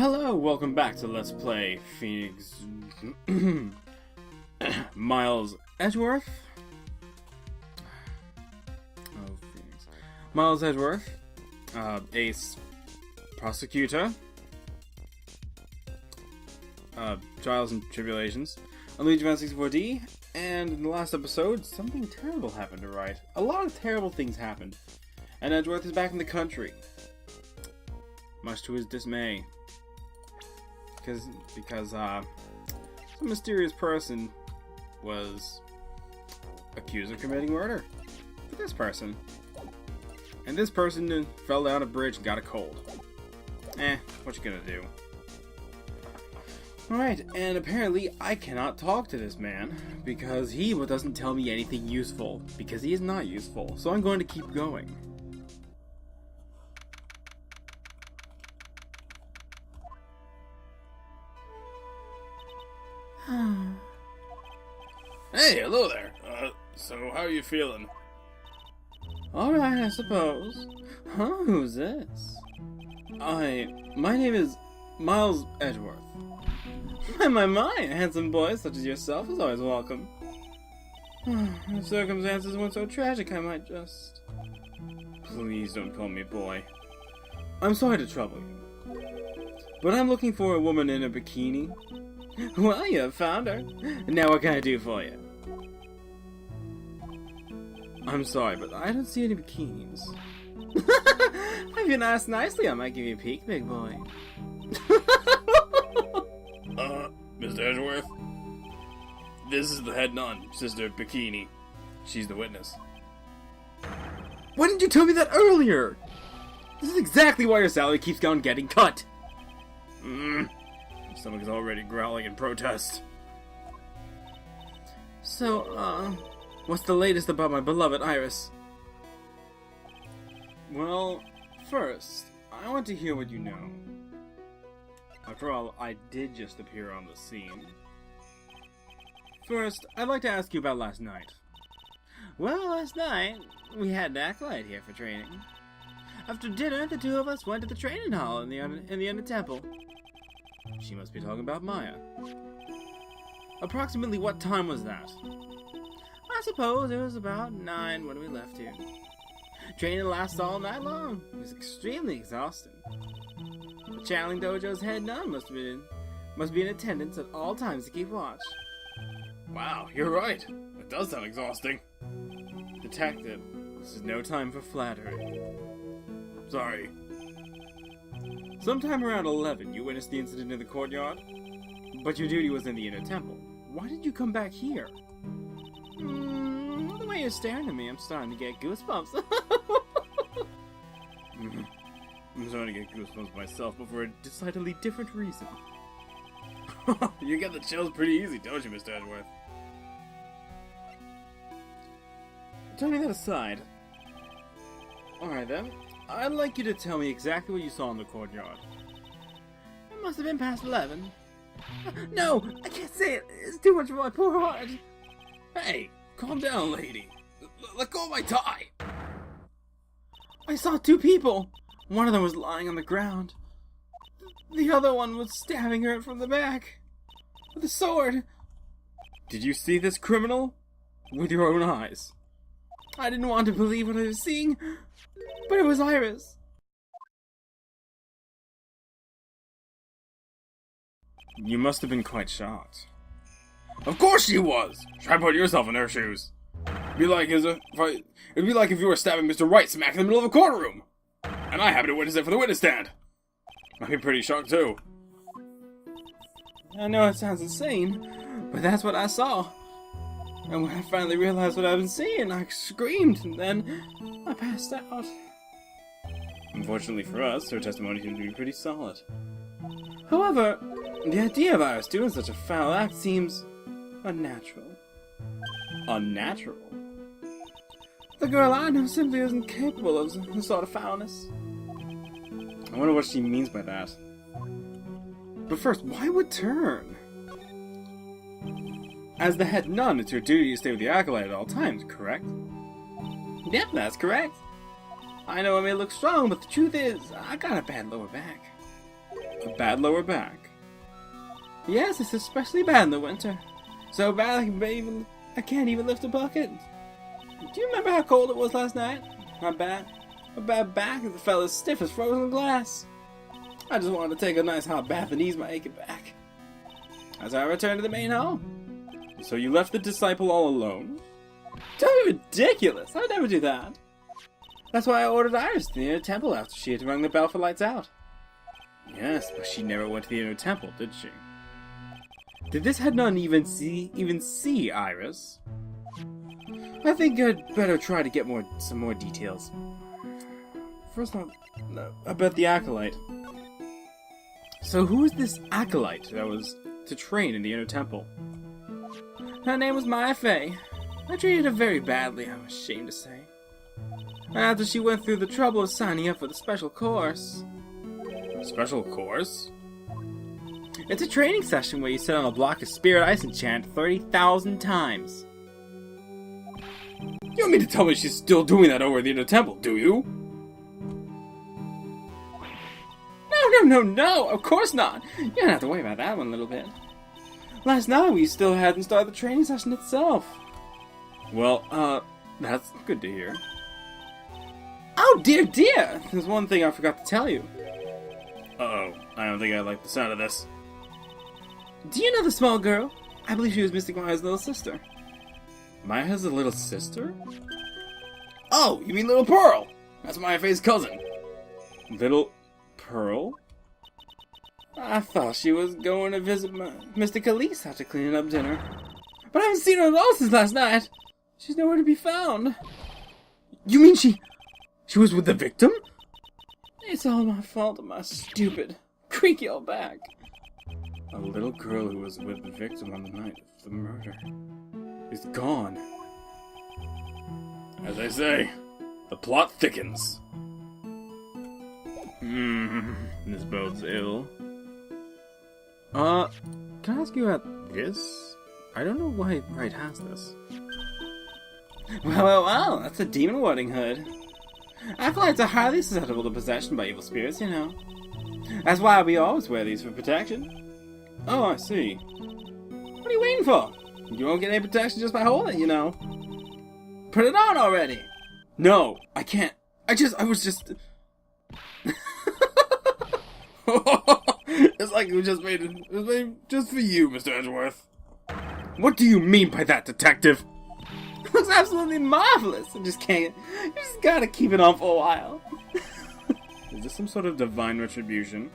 Hello, welcome back to Let's Play Phoenix... Miles Edgeworth? Oh, Phoenix. Miles Edgeworth, ace prosecutor, trials and tribulations, on Legion of 64D, and in the last episode, something terrible happened to Wright. A lot of terrible things happened, and Edgeworth is back in the country, much to his dismay. Because some mysterious person was accused of committing murder for this person. And this person fell down a bridge and got a cold. What you gonna do? Alright, and apparently I cannot talk to this man because he doesn't tell me anything useful. Because he is not useful. So I'm going to keep going. Hey, hello there. So how are you feeling? Alright, I suppose. Huh, who's this? My name is Miles Edgeworth. My, a handsome boy such as yourself is always welcome. If circumstances weren't so tragic, I might just... Please don't call me boy. I'm sorry to trouble you, but I'm looking for a woman in a bikini. Well, you have found her. Now what can I do for you? I'm sorry, but I don't see any bikinis. If you ask nicely, I might give you a peek, big boy. Mr. Edgeworth? This is the head nun, Sister Bikini. She's the witness. Why didn't you tell me that earlier? This is exactly why your salary keeps on getting cut. My stomach is already growling in protest. So, what's the latest about my beloved Iris? Well, first, I want to hear what you know. After all, I did just appear on the scene. First, I'd like to ask you about last night. Well, last night, we had an acolyte here for training. After dinner, the two of us went to the training hall in the Inner Temple. She must be talking about Maya. Approximately what time was that? I suppose it was about 9 when we left here. Training lasts all night long. It was extremely exhausting. The Channeling Dojo's head nun must be in attendance at all times to keep watch. Wow, you're right. It does sound exhausting. Detective, this is no time for flattery. Sorry. Sometime around 11, you witnessed the incident in the courtyard, but your duty was in the Inner Temple. Why did you come back here? The way you're staring at me, I'm starting to get goosebumps. I'm starting to get goosebumps myself, but for a decidedly different reason. You get the chills pretty easy, don't you, Mr. Edgeworth? Turning that aside. Alright then. I'd like you to tell me exactly what you saw in the courtyard. It must have been past 11. No! I can't say it! It's too much for my poor heart! Hey! Calm down, lady! Let go of my tie! I saw two people! One of them was lying on the ground. The other one was stabbing her from the back. With a sword. Did you see this criminal? With your own eyes. I didn't want to believe what I was seeing, but it was Iris. You must have been quite shocked. Of course she was! Try putting yourself in her shoes. It'd be like if you were stabbing Mr. Wright smack in the middle of a courtroom. And I happen to witness it for the witness stand. I'd be pretty shocked too. I know it sounds insane, but that's what I saw. And when I finally realized what I've been seeing, I screamed, and then I passed out. Unfortunately for us, her testimony seemed to be pretty solid. However, the idea of Iris doing such a foul act seems unnatural. Unnatural? The girl I know simply isn't capable of this sort of foulness. I wonder what she means by that. But first, why return? As the head nun, it's your duty to stay with the acolyte at all times, correct? Yep, that's correct. I know I may look strong, but the truth is, I got a bad lower back. A bad lower back? Yes, it's especially bad in the winter. So bad I can't even lift a bucket. Do you remember how cold it was last night? My bad back felt as stiff as frozen glass. I just wanted to take a nice hot bath and ease my aching back. As I returned to the main hall. So you left the disciple all alone? Don't be ridiculous! I'd never do that. That's why I ordered Iris to the inner temple after she had rung the bell for lights out. Yes, but she never went to the inner temple, did she? Did this head nun even see Iris? I think I'd better try to get some more details. First off, about the acolyte. So who is this acolyte that was to train in the inner temple? Her name was Maya Fey. I treated her very badly, I'm ashamed to say. And after she went through the trouble of signing up for the special course. Special course? It's a training session where you sit on a block of spirit ice and chant 30,000 times. You don't mean to tell me she's still doing that over at the inner temple, do you? No, of course not. You don't have to worry about that one a little bit. Last night we still hadn't started the training session itself. Well, that's good to hear. Oh, dear! There's one thing I forgot to tell you. Uh-oh, I don't think I like the sound of this. Do you know the small girl? I believe she was Mystic Maya's little sister. Maya has a little sister? Oh, you mean Little Pearl! That's Maya Fey's cousin. Little Pearl? I thought she was going to visit Mystic Elise after cleaning up dinner. But I haven't seen her at all since last night. She's nowhere to be found. You mean she was with the victim? It's all my fault and my stupid, creaky old back. A little girl who was with the victim on the night of the murder is gone. As I say, the plot thickens. This bodes ill. Can I ask you about this? I don't know why Wright has this. Well, that's a demon warding hood. Acolytes are highly susceptible to possession by evil spirits, you know. That's why we always wear these for protection. Oh, I see. What are you waiting for? You won't get any protection just by holding it, you know. Put it on already! No, I can't. I was just... It's like it was made just for you, Mr. Edgeworth. What do you mean by that, detective? It looks absolutely marvelous. You just gotta keep it on for a while. Is this some sort of divine retribution?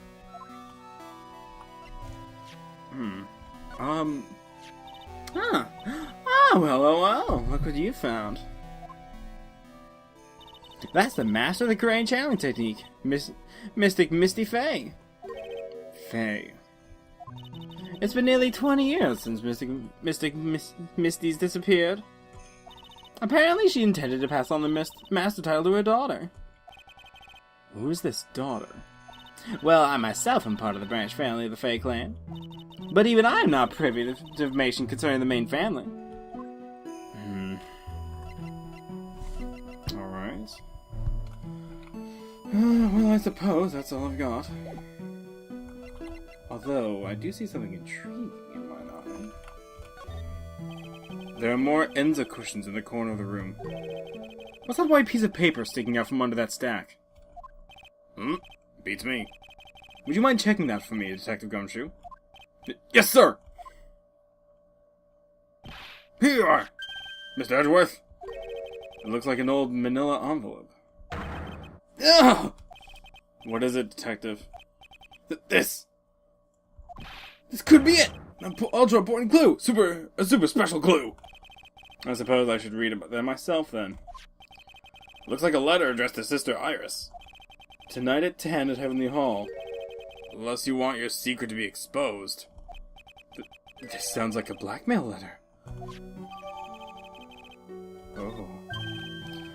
Well, look what you found. That's the master of the crane channeling technique, Mystic Misty Fey. Fey. It's been nearly 20 years since Misty's disappeared. Apparently she intended to pass on the master title to her daughter. Who is this daughter? Well, I myself am part of the branch family of the Fey clan. But even I am not privy to information concerning the main family. Alright. Well, I suppose that's all I've got. Although, I do see something intriguing in my eye. There are more Enza cushions in the corner of the room. What's that white piece of paper sticking out from under that stack? Beats me. Would you mind checking that for me, Detective Gumshoe? Yes, sir! Here you are, Mr. Edgeworth. It looks like an old manila envelope. Ugh! What is it, Detective? This could be it! An ultra important clue! A super special clue! I suppose I should read about that myself, then. Looks like a letter addressed to Sister Iris. Tonight at 10 at Heavenly Hall. Unless you want your secret to be exposed. This sounds like a blackmail letter. Oh.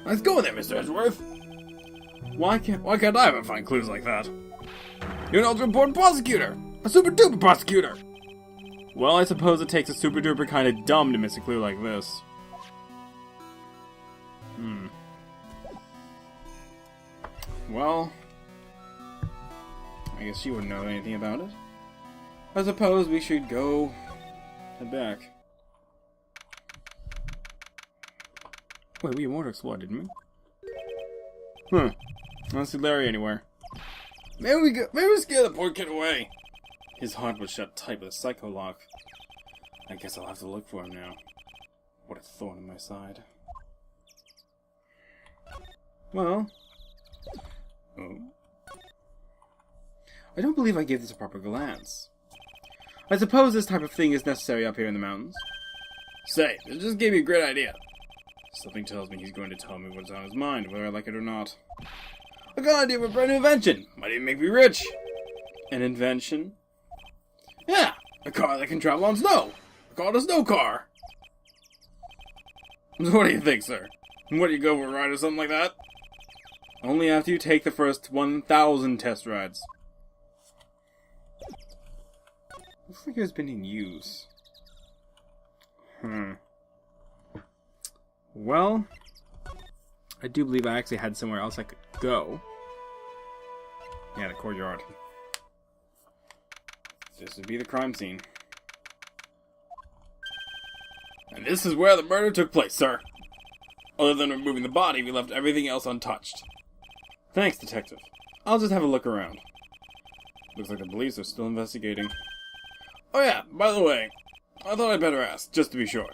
Let's go there, Mr. Edgeworth! Why can't I ever find clues like that? You're an ultra-important prosecutor! A super-duper prosecutor! Well, I suppose it takes a super-duper kind of dumb to miss a clue like this. Well, I guess she wouldn't know anything about it. I suppose we should go head back. Wait, we wanted to explore, didn't we? I don't see Larry anywhere. Maybe we scare the poor kid away. His heart was shut tight with a psycho lock. I guess I'll have to look for him now. What a thorn in my side. Well. Oh. I don't believe I gave this a proper glance. I suppose this type of thing is necessary up here in the mountains. Say, this just gave me a great idea. Something tells me he's going to tell me what's on his mind, whether I like it or not. I got an idea for a brand new invention. Might even make me rich. An invention? Yeah, a car that can travel on snow. Called a snow car. What do you think, sir? What do you go for a ride or something like that? Only after you take the first 1,000 test rides. Looks like it has been in use. Well, I do believe I actually had somewhere else I could go. Yeah, the courtyard. This would be the crime scene. And this is where the murder took place, sir. Other than removing the body, we left everything else untouched. Thanks, Detective. I'll just have a look around. Looks like the police are still investigating. Oh yeah, by the way, I thought I'd better ask, just to be sure.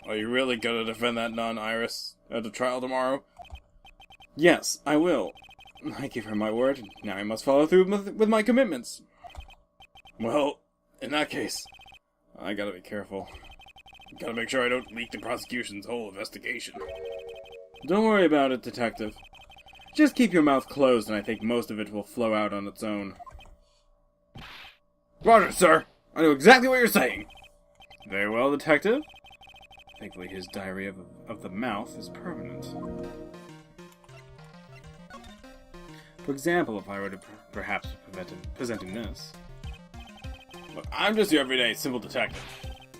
Are you really gonna defend that nun, Iris, at the trial tomorrow? Yes, I will. I give her my word. Now I must follow through with my commitments. Well, in that case, I gotta be careful. Gotta make sure I don't leak the prosecution's whole investigation. Don't worry about it, Detective. Just keep your mouth closed and I think most of it will flow out on its own. Roger, sir. I know exactly what you're saying. Very well, Detective. Thankfully his diary of the mouth is permanent. For example, if I were to perhaps present him this. Look, I'm just your everyday simple detective.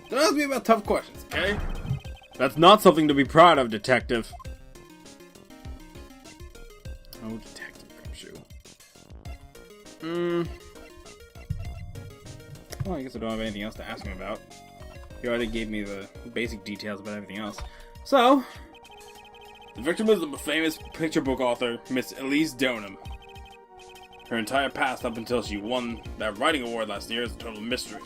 Don't ask me about tough questions, okay? That's not something to be proud of, Detective. Oh, Detective Gumshoe. Well, I guess I don't have anything else to ask him about. He already gave me the basic details about everything else. So, the victim is a famous picture book author, Miss Elise Donham. Her entire past up until she won that writing award last year is a total mystery.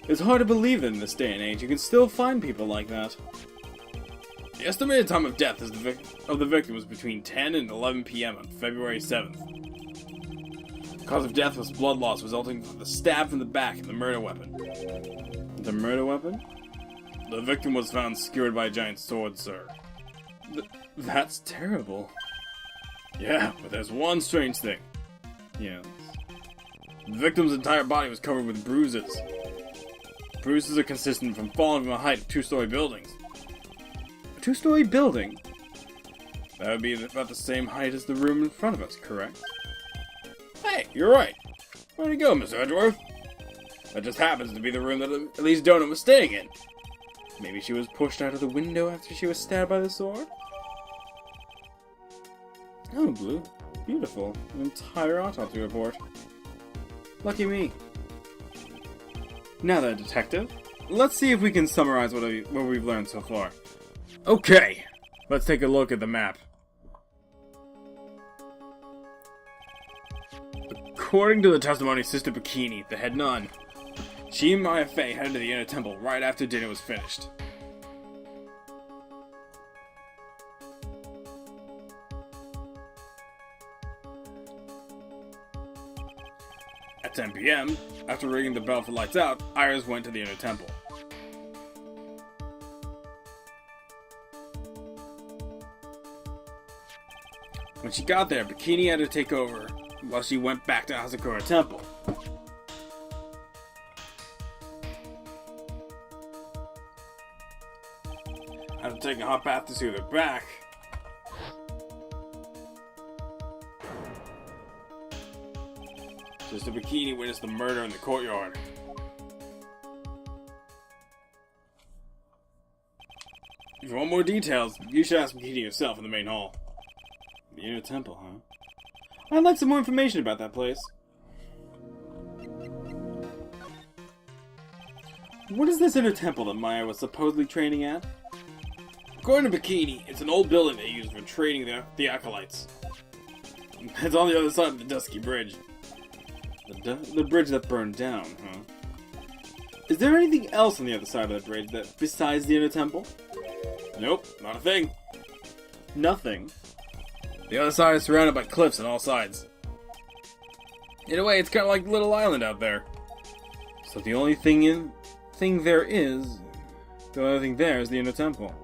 It's hard to believe that in this day and age you can still find people like that. The estimated time of death of the victim was between 10 and 11 p.m. on February 7th. The cause of death was blood loss resulting from the stab from the back and the murder weapon. The murder weapon? The victim was found skewered by a giant sword, sir. That's terrible. Yeah, but there's one strange thing. Yes. The victim's entire body was covered with bruises. Bruises are consistent from falling from a height of 2-story buildings. A 2-story building? That would be about the same height as the room in front of us, correct? Hey, you're right. Where'd he go, Mr. Edgeworth? That just happens to be the room that Elise Donham was staying in. Maybe she was pushed out of the window after she was stabbed by the sword? Oh, Blue. Beautiful. An entire autopsy report. Lucky me. Now then, Detective, let's see if we can summarize what we've learned so far. Okay, let's take a look at the map. According to the testimony of Sister Bikini, the head nun, she and Maya Fey headed to the inner temple right after dinner was finished. At 10 p.m., after ringing the bell for lights out, Iris went to the inner temple. When she got there, Bikini had to take over while she went back to Asakura Temple. After taking a hot bath to soothe her back, Sister Bikini witnessed the murder in the courtyard. If you want more details, you should ask Bikini yourself in the main hall. The inner temple, huh? I'd like some more information about that place. What is this inner temple that Maya was supposedly training at? According to Bikini, it's an old building they use for training the acolytes. It's on the other side of the Dusky Bridge. The bridge that burned down, huh? Is there anything else on the other side of the bridge besides the inner temple? Nope, not a thing. Nothing. The other side is surrounded by cliffs on all sides. In a way, it's kind of like a little island out there. So the only thing there is the inner temple.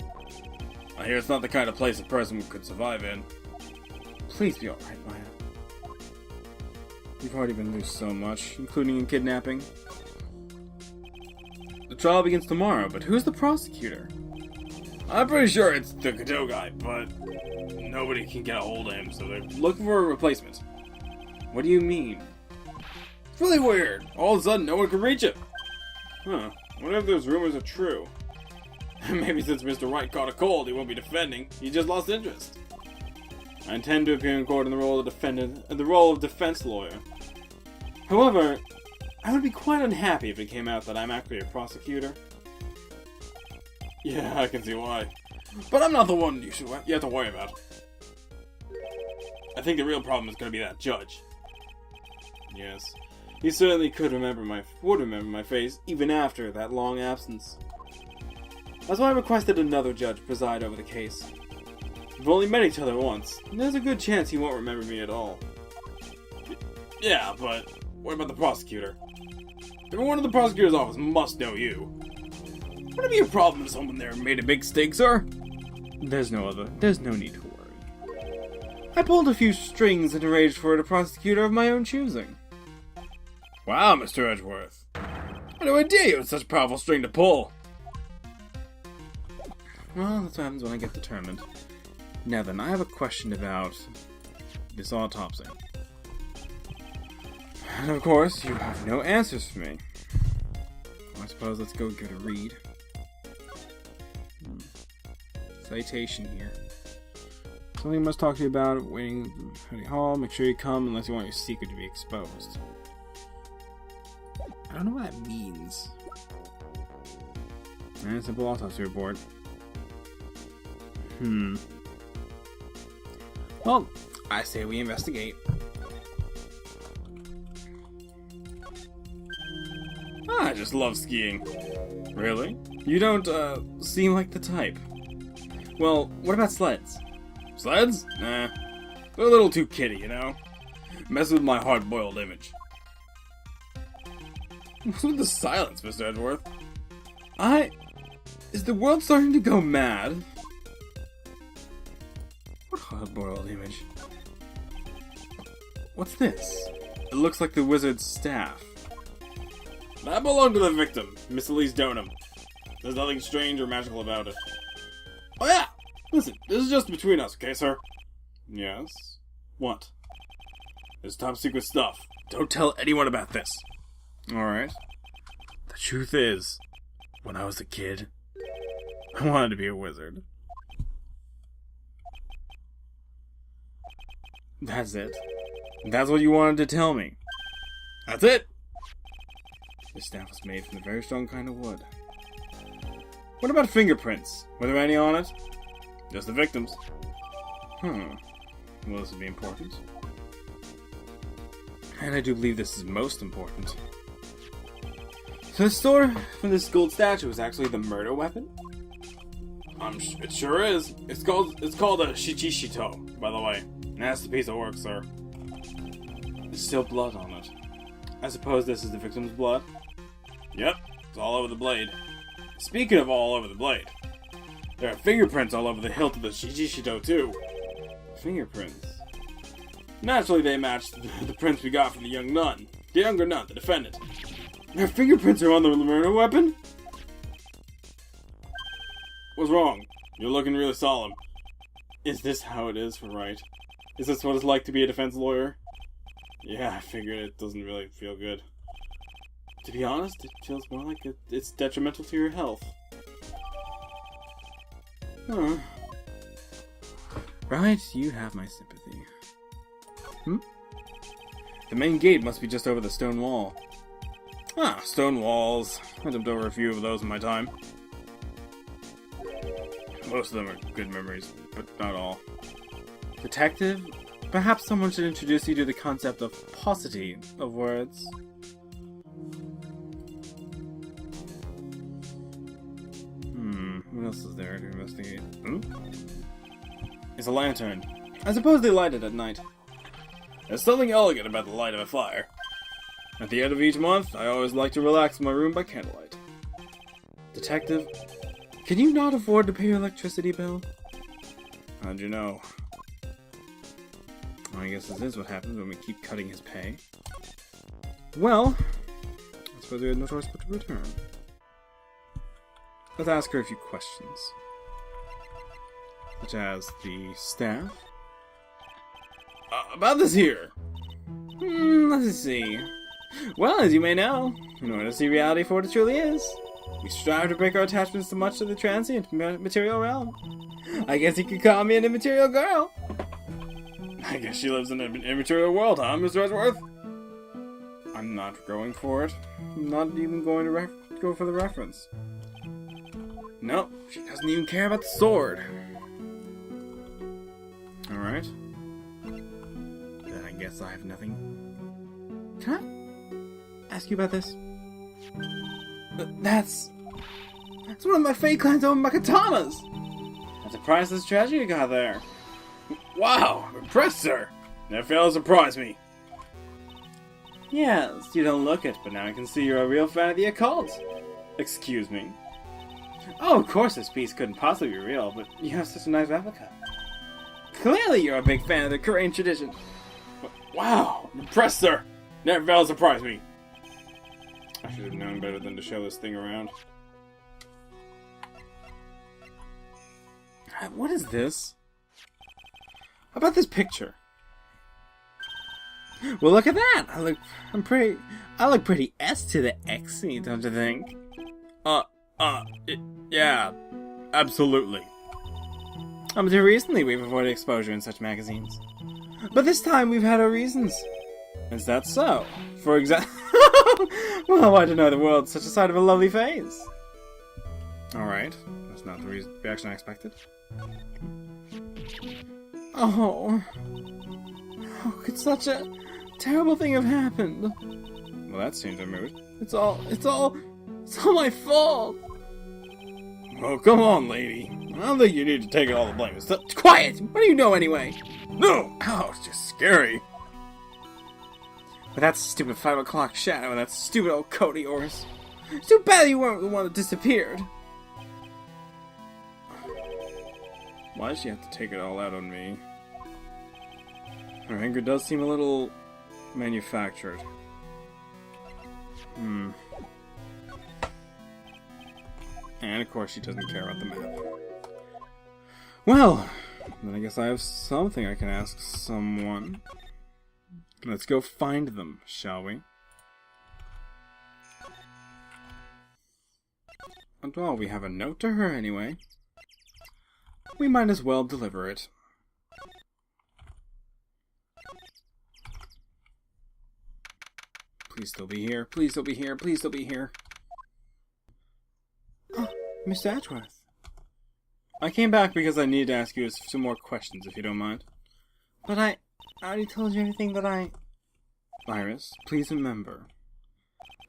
I hear it's not the kind of place a person could survive in. Please be alright, Maya. You've already been through so much, including in kidnapping. The trial begins tomorrow, but who's the prosecutor? I'm pretty sure it's the Godot guy, but nobody can get a hold of him, so they're looking for a replacement. What do you mean? It's really weird. All of a sudden, no one can reach him. Huh. I wonder if those rumors are true. Maybe since Mr. Wright caught a cold, he won't be defending. He just lost interest. I intend to appear in court in the role of defense lawyer. However, I would be quite unhappy if it came out that I'm actually a prosecutor. Yeah, I can see why. But I'm not the one you have to worry about. I think the real problem is going to be that judge. Yes, he certainly would remember my face even after that long absence. That's why I requested another judge preside over the case. We've only met each other once, and there's a good chance he won't remember me at all. Yeah, but what about the prosecutor? Everyone in the prosecutor's office must know you. Would it be a problem if someone there made a big mistake, sir? There's no need to worry. I pulled a few strings and arranged for a prosecutor of my own choosing. Wow, Mr. Edgeworth. I had no idea you had such a powerful string to pull. Well, that's what happens when I get determined. Now then, I have a question about this autopsy. And of course, you have no answers for me. I suppose let's go give it a read. Citation here. Something I must talk to you about. Waiting at the hall. Make sure you come unless you want your secret to be exposed. I don't know what that means. And a simple autopsy report. Well, I say we investigate. I just love skiing. Really? You don't, seem like the type. Well, what about sleds? Sleds? Nah. They're a little too kiddie, you know? Mess with my hard-boiled image. What's with the silence, Mr. Edgeworth? Is the world starting to go mad? What hard-boiled image? What's this? It looks like the wizard's staff. That belonged to the victim, Miss Elise Donham. There's nothing strange or magical about it. Oh yeah! Listen, this is just between us, okay, sir? Yes? What? This is top secret stuff. Don't tell anyone about this. Alright. The truth is, when I was a kid, I wanted to be a wizard. That's it. That's what you wanted to tell me. That's it! This staff was made from a very strong kind of wood. What about fingerprints? Were there any on it? Just the victims. Well, this would be important. And I do believe this is most important. So the store for this gold statue is actually the murder weapon? It sure is. It's called a Shichishito, by the way. And that's the piece of work, sir. There's still blood on it. I suppose this is the victim's blood? Yep, it's all over the blade. Speaking of all over the blade, there are fingerprints all over the hilt of the Shichishito, too. Fingerprints? Naturally, they match the prints we got from the younger nun, the defendant. Their fingerprints are on the murder weapon? What's wrong? You're looking really solemn. Is this how it is for Wright? Is this what it's like to be a defense lawyer? Yeah, I figured it doesn't really feel good. To be honest, it feels more like it's detrimental to your health. Huh. Right, you have my sympathy. The main gate must be just over the stone wall. Ah, stone walls. I jumped over a few of those in my time. Most of them are good memories, but not all. Detective, perhaps someone should introduce you to the concept of paucity of words. What else is there to investigate? It's a lantern. I suppose they light it at night. There's something elegant about the light of a fire. At the end of each month, I always like to relax in my room by candlelight. Detective, can you not afford to pay your electricity bill? How'd you know? I guess this is what happens when we keep cutting his pay. Well, I suppose we had no choice but to return. Let's ask her a few questions. Such as the staff? About this here. Let's see. Well, as you may know, in order to see reality for what it truly is, we strive to break our attachments to much of the transient material realm. I guess you could call me an immaterial girl. I guess she lives in an immaterial world, huh, Mr. Edgeworth? I'm not going for it. I'm not even going to go for the reference. Nope, she doesn't even care about the sword. Alright. Then I guess I have nothing. Can I ask you about this? That's one of my Fey Clan's own katanas! That's a priceless treasure you got there. Wow, I'm impressed, sir. That fails to surprise me. Yes, you don't look it, but now I can see you're a real fan of the occult. Excuse me. Oh, of course this piece couldn't possibly be real, but you have such a nice replica. Clearly you're a big fan of the Korean tradition. Wow, I'm impressed, sir. That fails to surprise me. I should have known better than to show this thing around. What is this? How about this picture? Well, look at that! I look pretty S to the X-y, don't you think? Yeah, absolutely. Up until recently, we've avoided exposure in such magazines. But this time, we've had our reasons. Is that so? For example... Well, I don't know the world's such a sight of a lovely face. Alright, that's not the reaction I expected. Oh... How could such a terrible thing have happened? Well, that seems a mood. It's all my fault! Oh, come on, lady. I don't think you need to take all the blame. Quiet! What do you know anyway? No! Oh, it's just scary. With that stupid 5 o'clock shadow and that stupid old coat of yours. It's too bad you weren't the one that disappeared. Why does she have to take it all out on me? Her anger does seem a little manufactured. And of course she doesn't care about the map. Well, then I guess I have something I can ask someone. Let's go find them, shall we? And well, we have a note to her anyway. We might as well deliver it. Please still be here. Please still be here. Please still be here. Oh, Mr. Edgeworth. I came back because I need to ask you some more questions, if you don't mind. But I already told you everything that I... Iris, please remember.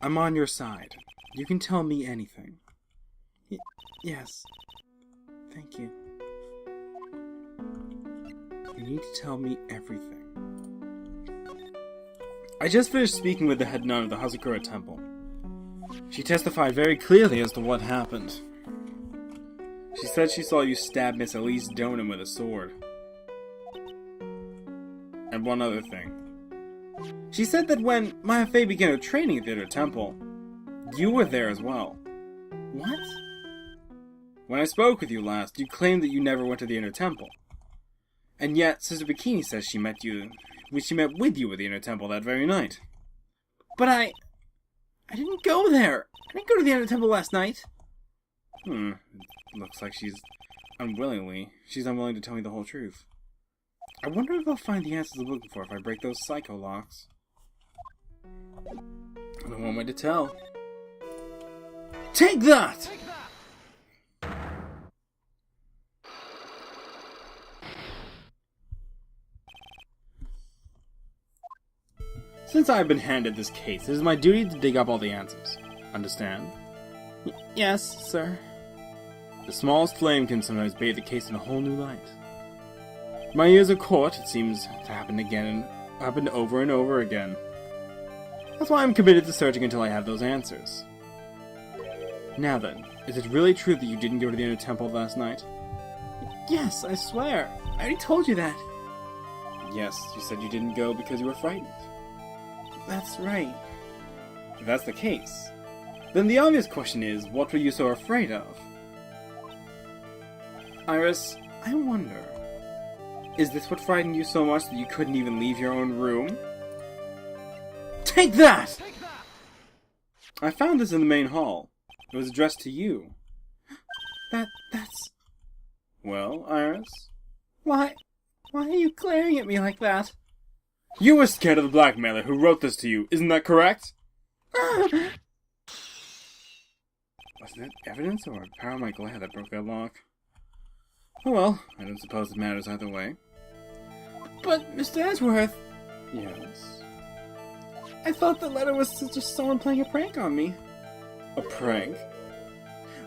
I'm on your side. You can tell me anything. Yes. Thank you. You need to tell me everything. I just finished speaking with the head nun of the Hazakura Temple. She testified very clearly as to what happened. She said she saw you stab Miss Elise Donan with a sword. And one other thing. She said that when Maya Fey began her training at the Inner Temple, you were there as well. What? When I spoke with you last, you claimed that you never went to the Inner Temple. And yet, Sister Bikini says she met with you at the Inner Temple that very night. But I didn't go there. I didn't go to the Inner Temple last night. It looks like she's unwilling to tell me the whole truth. I wonder if I'll find the answers I'm looking for if I break those psycho locks. only one way to tell. Take that! Since I have been handed this case, it is my duty to dig up all the answers. Understand? Yes, sir. The smallest flame can sometimes bathe the case in a whole new light. My years of court, it seems to happen over and over again. That's why I'm committed to searching until I have those answers. Now then, is it really true that you didn't go to the inner temple last night? Yes, I swear. I already told you that. Yes, you said you didn't go because you were frightened. That's right. If that's the case, then the obvious question is, what were you so afraid of? Iris, I wonder, is this what frightened you so much that you couldn't even leave your own room? Take that! I found this in the main hall. It was addressed to you. That's... Well, Iris? Why are you glaring at me like that? You were scared of the blackmailer who wrote this to you, isn't that correct? Was that evidence or a power of my glare that broke that lock? Oh well, I don't suppose it matters either way. But, Mr. Edgeworth... Yes? I thought the letter was just someone playing a prank on me. A prank?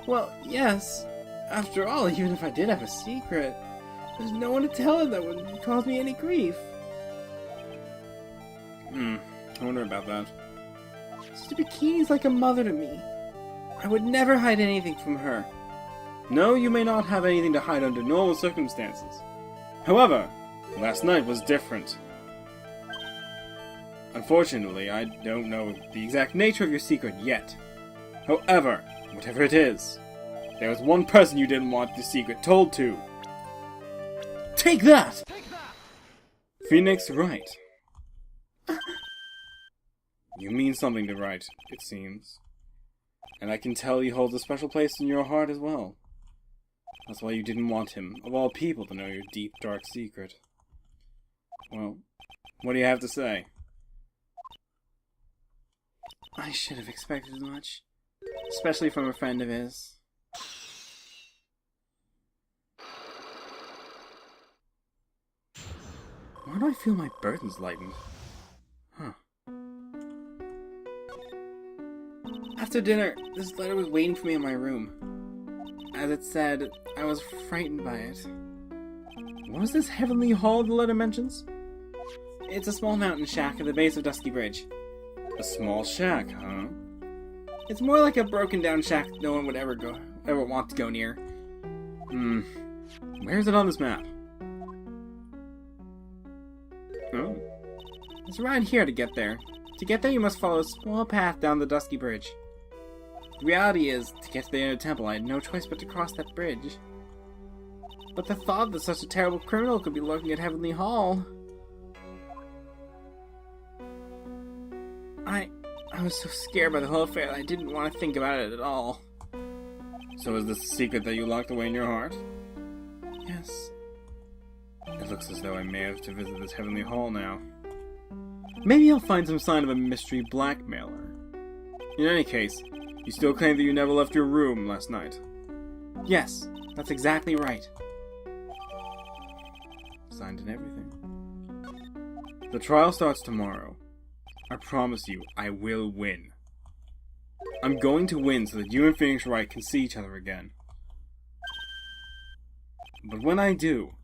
Well, yes. After all, even if I did have a secret, there's no one to tell it that would cause me any grief. I wonder about that. Sister Bikini's like a mother to me. I would never hide anything from her. No, you may not have anything to hide under normal circumstances. However, last night was different. Unfortunately, I don't know the exact nature of your secret yet. However, whatever it is, there was one person you didn't want the secret told to. Take that! Phoenix Wright. You mean something to Wright, it seems. And I can tell he holds a special place in your heart as well. That's why you didn't want him, of all people, to know your deep, dark secret. Well, what do you have to say? I should have expected as much. Especially from a friend of his. Why do I feel my burden's lightened? Huh. After dinner, this letter was waiting for me in my room. As it said, I was frightened by it. What is this heavenly hall the letter mentions? It's a small mountain shack at the base of Dusky Bridge. A small shack, huh? It's more like a broken down shack no one would ever want to go near. Where is it on this map? Oh. It's around here to get there. To get there you must follow a small path down the Dusky Bridge. The reality is, to get to the inner temple I had no choice but to cross that bridge. But the thought that such a terrible criminal could be lurking at Heavenly Hall... I was so scared by the whole affair that I didn't want to think about it at all. So is this a secret that you locked away in your heart? Yes. It looks as though I may have to visit this Heavenly Hall now. Maybe I'll find some sign of a mystery blackmailer. In any case, you still claim that you never left your room last night. Yes, that's exactly right. Signed and everything. The trial starts tomorrow. I promise you, I will win. I'm going to win so that you and Phoenix Wright can see each other again. But when I do,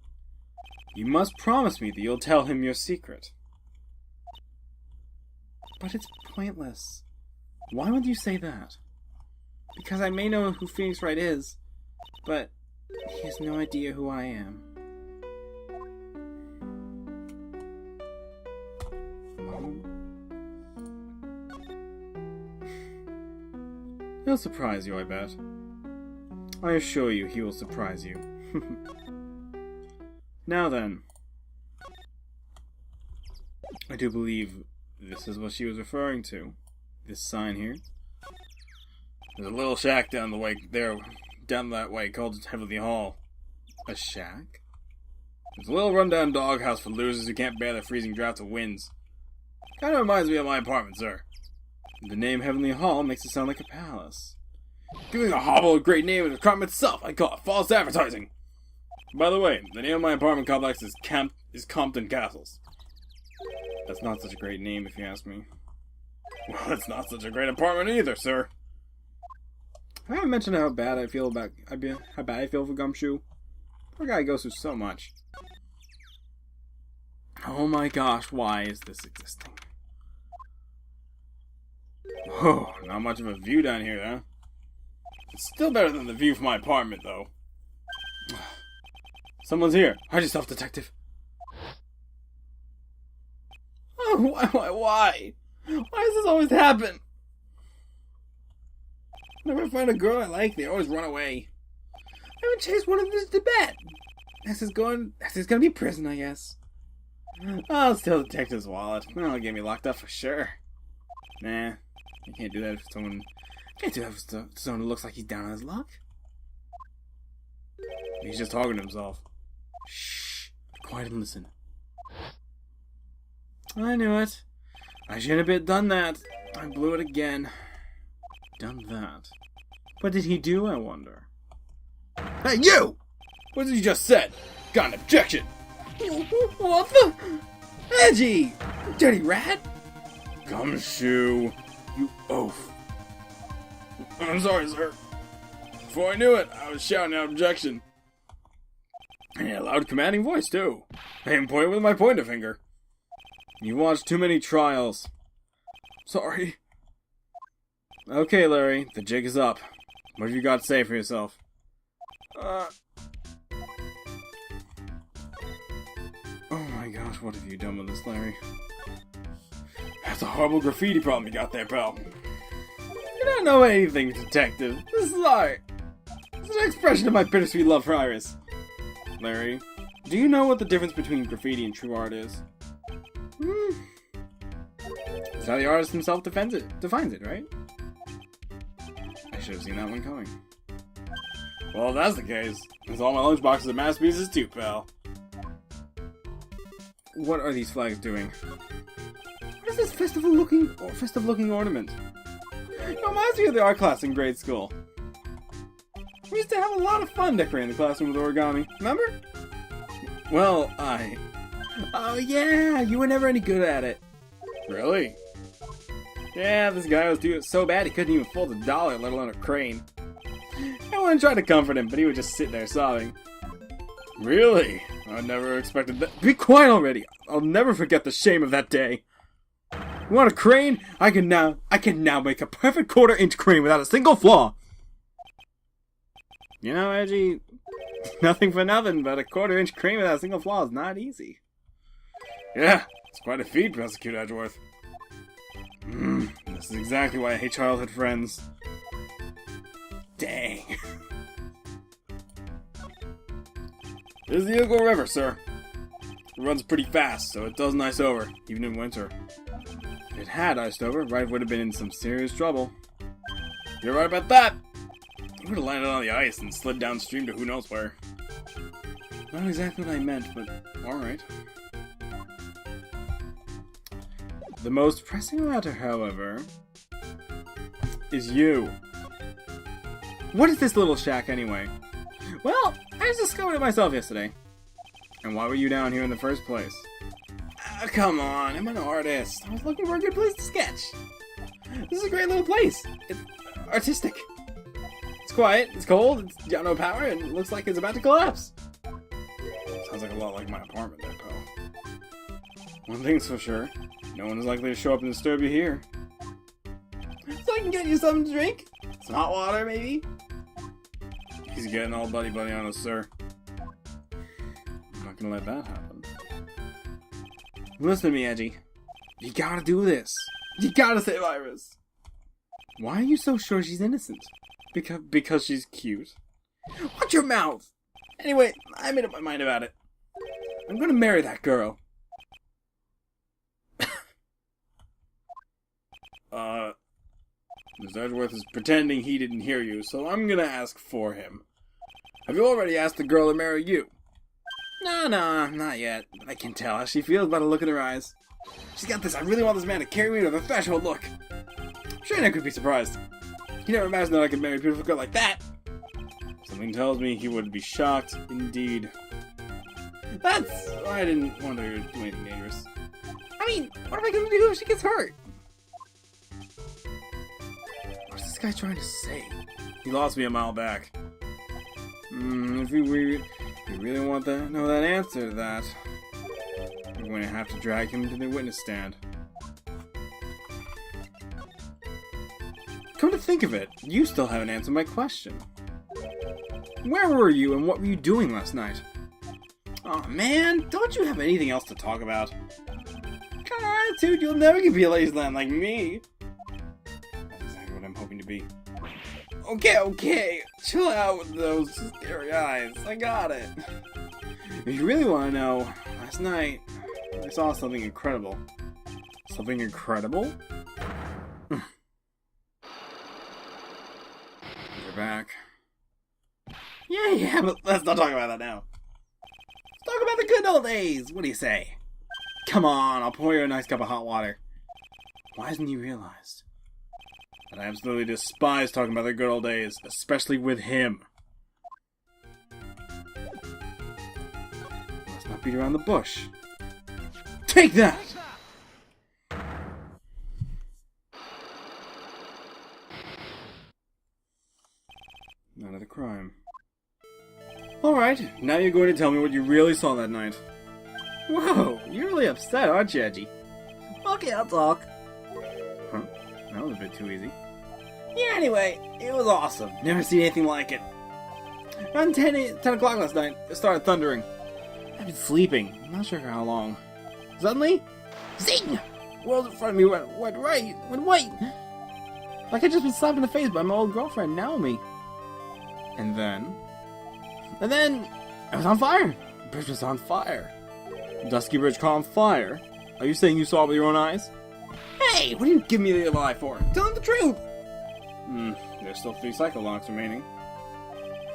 you must promise me that you'll tell him your secret. But it's pointless. Why would you say that? Because I may know who Phoenix Wright is, but he has no idea who I am. He'll surprise you, I bet. I assure you he will surprise you. Now then. I do believe this is what she was referring to. This sign here. There's a little shack down that way called Heavenly Hall. A shack? It's a little rundown doghouse for losers who can't bear the freezing draughts of winds. Kinda reminds me of my apartment, sir. The name Heavenly Hall makes it sound like a palace. Giving a hovel a great name is a crime itself. I call it false advertising. By the way, the name of my apartment complex is Compton Castles. That's not such a great name, if you ask me. Well, it's not such a great apartment either, sir. I haven't mentioned how bad I feel for Gumshoe. Poor guy goes through so much. Oh my gosh, why is this existing? Whoa, not much of a view down here, huh? It's still better than the view from my apartment, though. Someone's here. Hide yourself, detective. Oh, why? Why does this always happen? Whenever I find a girl I like, they always run away. I haven't chased one of them to Tibet. This is gonna be prison, I guess. I'll steal the detective's wallet. That'll get me locked up for sure. Nah, you can't do that if someone... Can't do that for someone who looks like he's down on his luck. He's just talking to himself. Shh. Be quiet and listen. I knew it. I shouldn't have done that. I blew it again. Done that. What did he do, I wonder? Hey, you! What did you just said? Got an objection! What the? Edgy! Dirty rat! Gumshoe, you oaf. I'm sorry, sir. Before I knew it, I was shouting out objection. And in a loud, commanding voice, too. I even pointed with my pointer finger. You watched too many trials. Sorry. Okay, Larry, the jig is up. What have you got to say for yourself? Oh my gosh, what have you done with this, Larry? That's a horrible graffiti problem you got there, pal. You don't know anything, detective. This is art. It's an expression of my bittersweet love for Iris. Larry, do you know what the difference between graffiti and true art is? That's how the artist himself defines it, right? I should have seen that one coming. Well, if that's the case, then all my lunchboxes are masterpieces too, pal. What are these flags doing? What is this festive-looking ornament? It reminds me of the art class in grade school. We used to have a lot of fun decorating the classroom with origami. Remember? Well, Oh yeah, you were never any good at it. Really? Yeah, this guy was doing it so bad he couldn't even fold a dollar, let alone a crane. Everyone tried to comfort him, but he would just sit there sobbing. Really? I never expected that. Be quiet already! I'll never forget the shame of that day. You want a crane? I can now make a perfect quarter-inch crane without a single flaw. You know, Edgy, nothing for nothing, but a quarter-inch crane without a single flaw is not easy. Yeah, it's quite a feat, Prosecutor Edgeworth. This is exactly why I hate childhood friends. Dang. This is the Eagle River, sir. It runs pretty fast, so it doesn't ice over, even in winter. If it had iced over, Wright would have been in some serious trouble. You're right about that. He would have landed on the ice and slid downstream to who knows where. Not exactly what I meant, but alright. The most pressing matter, however, is you. What is this little shack, anyway? Well, I just discovered it myself yesterday. And why were you down here in the first place? Come on, I'm an artist. I was looking for a good place to sketch. This is a great little place. It's artistic. It's quiet, it's cold, it's got no power, and it looks like it's about to collapse. Sounds like a lot like my apartment there, pal. One thing's for sure. No one is likely to show up and disturb you here. So I can get you something to drink? Some hot water, maybe? He's getting all buddy-buddy on us, sir. I'm not gonna let that happen. Listen to me, Edgy. You gotta do this. You gotta save Iris. Why are you so sure she's innocent? Because she's cute? Watch your mouth! Anyway, I made up my mind about it. I'm gonna marry that girl. Mr. Edgeworth is pretending he didn't hear you, so I'm gonna ask for him. Have you already asked the girl to marry you? No, not yet. But I can tell how she feels by the look in her eyes. She's got this, I really want this man to carry me to the threshold look. Sure, I could be surprised. He never imagined that I could marry a beautiful girl like that. Something tells me he would be shocked indeed. That's why I didn't want her to do anything dangerous. I mean, what am I gonna do if she gets hurt? What's this guy trying to say? He lost me a mile back. If we really want to know that answer to that, we're going to have to drag him to the witness stand. Come to think of it, you still haven't answered my question. Where were you and what were you doing last night? Oh man, don't you have anything else to talk about? Kind of attitude, you'll never get to be a ladies' land like me. That's exactly what I'm hoping to be. Okay, chill out with those scary eyes. I got it. If you really want to know, last night I saw something incredible. Something incredible? You're back. Yeah, but let's not talk about that now. Let's talk about the good old days. What do you say? Come on, I'll pour you a nice cup of hot water. Why hasn't he realized that I absolutely despise talking about the good old days, especially with him? Let's not beat around the bush. Take that! None of the crime. Alright, now you're going to tell me what you really saw that night. Whoa, you're really upset, aren't you, Edgy? Okay, I'll talk. Huh? That was a bit too easy. Yeah, anyway, it was awesome. Never seen anything like it. Around 10 o'clock last night, it started thundering. I've been sleeping, I'm not sure for how long. Suddenly, zing! The world in front of me went white. Like I'd just been slapped in the face by my old girlfriend, Naomi. And then, it was on fire. The bridge was on fire. Dusky Bridge caught on fire? Are you saying you saw it with your own eyes? Hey, what are you giving me the lie for? Tell him the truth! There's still 3 cycle locks remaining.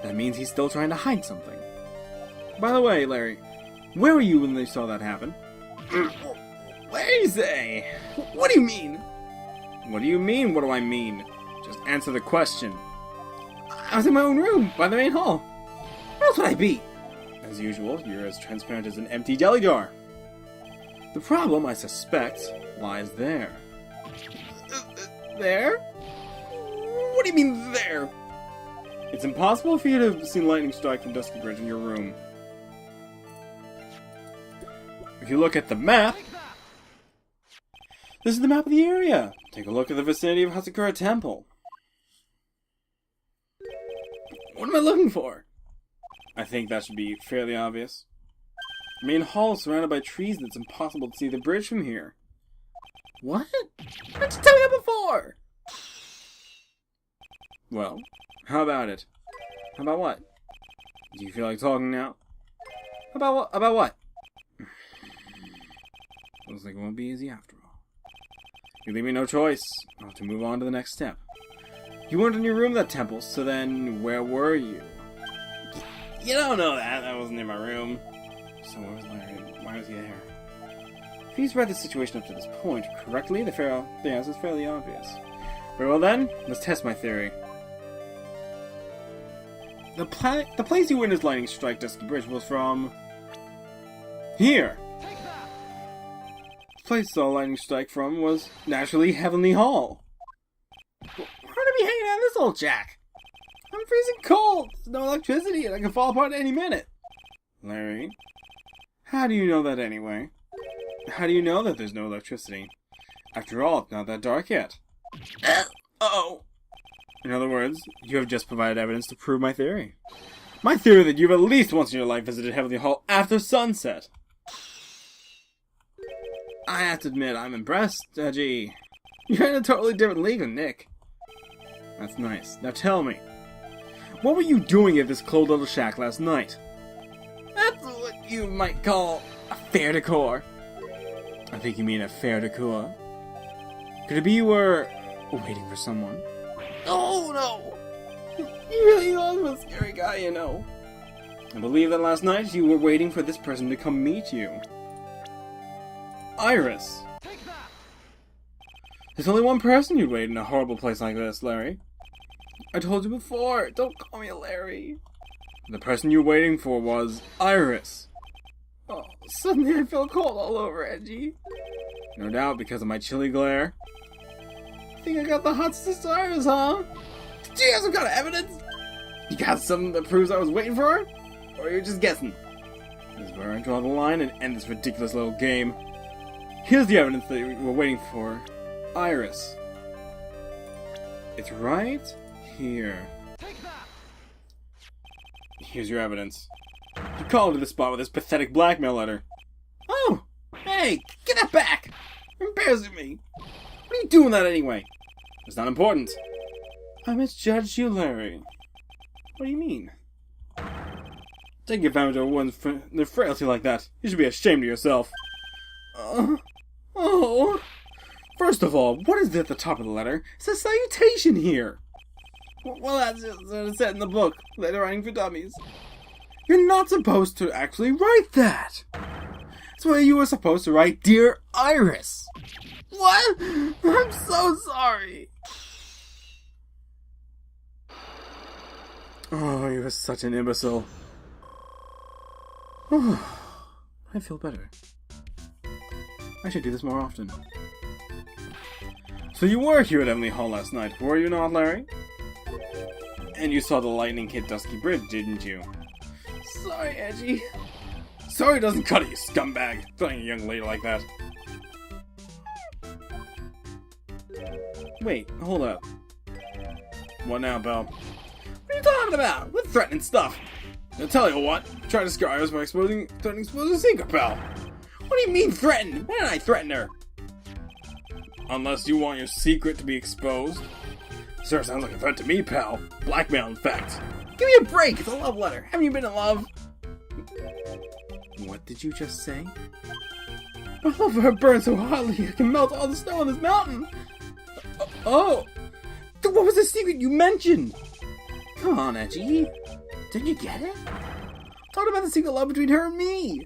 That means he's still trying to hide something. By the way, Larry, where were you when they saw that happen? What do you say? What do you mean? What do you mean, what do I mean? Just answer the question. I was in my own room, by the main hall. Where else would I be? As usual, you're as transparent as an empty jelly jar. The problem, I suspect, lies there. There? What do you mean, there? It's impossible for you to have seen lightning strike from Dusky Bridge in your room. If you look at the map, this is the map of the area. Take a look at the vicinity of Hasakura Temple. What am I looking for? I think that should be fairly obvious. The main hall is surrounded by trees and it's impossible to see the bridge from here. What? Why didn't you tell me that before? Well, how about it? How about what? Do you feel like talking now? About what? About what? Looks like it won't be easy after all. You leave me no choice. I'll have to move on to the next step. You weren't in your room at that temple, so then where were you? You don't know that. That wasn't in my room. So where was Larry? Why was he there? If he's read the situation up to this point correctly, the answer is fairly obvious. Very well then, let's test my theory. The place you witnessed lightning strike Dusky Bridge was from here. The place saw lightning strike from was naturally Heavenly Hall. Why are we hanging out in this old jack? I'm freezing cold. There's no electricity and I can fall apart any minute. Larry, how do you know that anyway? How do you know that there's no electricity? After all, it's not that dark yet. Uh-oh. In other words, you have just provided evidence to prove my theory. My theory that you've at least once in your life visited Heavenly Hall after sunset. I have to admit, I'm impressed, Edgy. You're in a totally different league than Nick. That's nice. Now tell me, what were you doing at this cold little shack last night? That's what you might call a fair decor. I think you mean a fair decor. Could it be you were waiting for someone? Oh, no. You really are the scary guy, you know. I believe that last night you were waiting for this person to come meet you. Iris! There's only one person you'd wait in a horrible place like this, Larry. I told you before, don't call me Larry. The person you were waiting for was Iris. Oh, suddenly I feel cold all over, Edgy. No doubt because of my chilly glare. Think I got the hottest Iris, huh? Do you have some kind of evidence? You got something that proves I was waiting for her? Or you're just guessing? This is where I draw the line and end this ridiculous little game. Here's the evidence that you were waiting for. Iris. It's right here. Take that! Here's your evidence. You called to the spot with this pathetic blackmail letter. Oh! Hey! Get that back! You're embarrassing me! What are you doing with that anyway? It's not important. I misjudged you, Larry. What do you mean? Taking advantage of a woman's their frailty like that. You should be ashamed of yourself. Oh. First of all, what is at the top of the letter? It says salutation here. Well, that's just what it said in the book, Letter Writing for Dummies. You're not supposed to actually write that. That's why you were supposed to write, Dear Iris. What? I'm so sorry. Oh, you are such an imbecile. Oh, I feel better. I should do this more often. So you were here at Emily Hall last night, were you not, Larry? And you saw the lightning hit Dusky Bridge, didn't you? Sorry, Edgy. Sorry doesn't cut it, you scumbag. Threatening a young lady like that. Wait, hold up. What now, Belle? What are you talking about? What threatening stuff? I'll tell you what. Try to scare us by threatening to expose a secret, pal. What do you mean threaten? Why did I threaten her? Unless you want your secret to be exposed. Sure, sounds like a threat to me, pal. Blackmail, in fact. Give me a break! It's a love letter. Haven't you been in love? What did you just say? My love for her burns so hotly I can melt all the snow on this mountain. Oh! What was the secret you mentioned? Come on, Edgy. Didn't you get it? Talk about the secret love between her and me.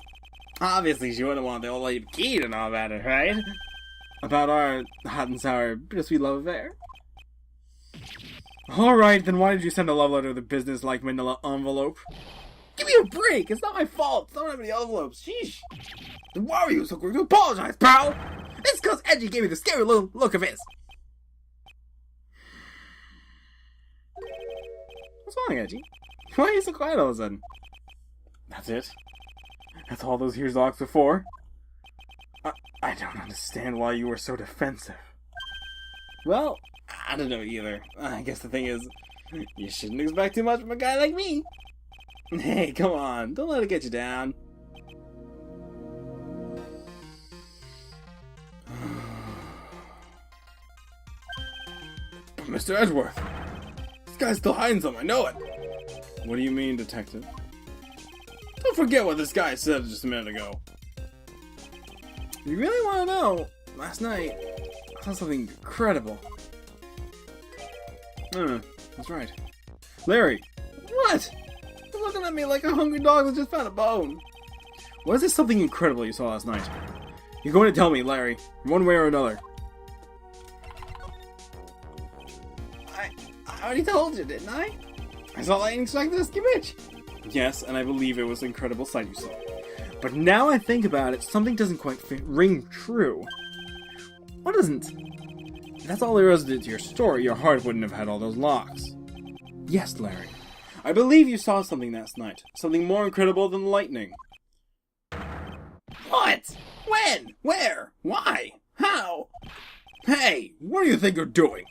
Obviously, she wouldn't want the old lady key to know about it, right? About our hot and sour, bittersweet love affair. Alright, then why did you send a love letter with a business-like manila envelope? Give me a break! It's not my fault! I don't have any envelopes! Sheesh! Then why were you so quick to apologize, pal? It's because Edgy gave me the scary little look of his! What's wrong, Edgy? Why are you so quiet all of a sudden? That's it? That's all those years locked before? I don't understand why you were so defensive. Well, I don't know either. I guess the thing is, you shouldn't expect too much from a guy like me. Hey, come on, don't let it get you down. But Mr. Edgeworth, this guy's still hiding something, I know it. What do you mean, detective? Don't forget what this guy said just a minute ago. You really want to know? Last night, I saw something incredible. That's right. Larry! What? You're looking at me like a hungry dog that just found a bone. What is this something incredible you saw last night? You're going to tell me, Larry, one way or another. I already told you, didn't I? I saw lightning strike the Dusky Bridge. Yes, and I believe it was an incredible sight you saw. But now I think about it, something doesn't quite ring true. What doesn't? If that's all there is to your story, your heart wouldn't have had all those locks. Yes, Larry. I believe you saw something last night. Something more incredible than lightning. What? When? Where? Why? How? Hey, what do you think you're doing?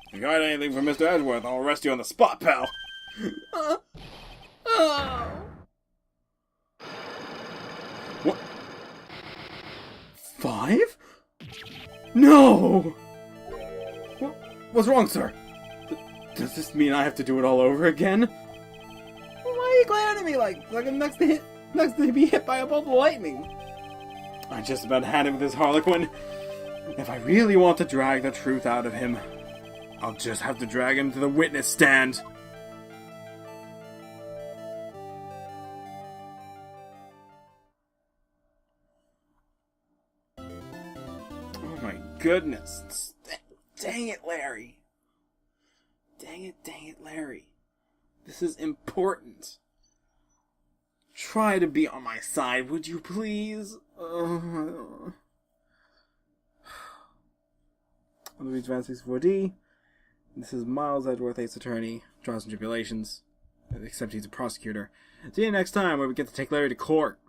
If you got anything from Mr. Edgeworth, I'll arrest you on the spot, pal. Oh. What? 5? No! What's wrong, sir? Does this mean I have to do it all over again? Why are you glaring at me like I'm next to be hit by a bolt of lightning? I just about had it with this Harlequin. If I really want to drag the truth out of him, I'll just have to drag him to the witness stand. Oh my goodness. Dang it, Larry. Dang it, Larry. This is important. Try to be on my side, would you please? Louis Van 64D. This is Miles Edgeworth, Ace Attorney. Trials and Tribulations. Except he's a prosecutor. See you next time where we get to take Larry to court.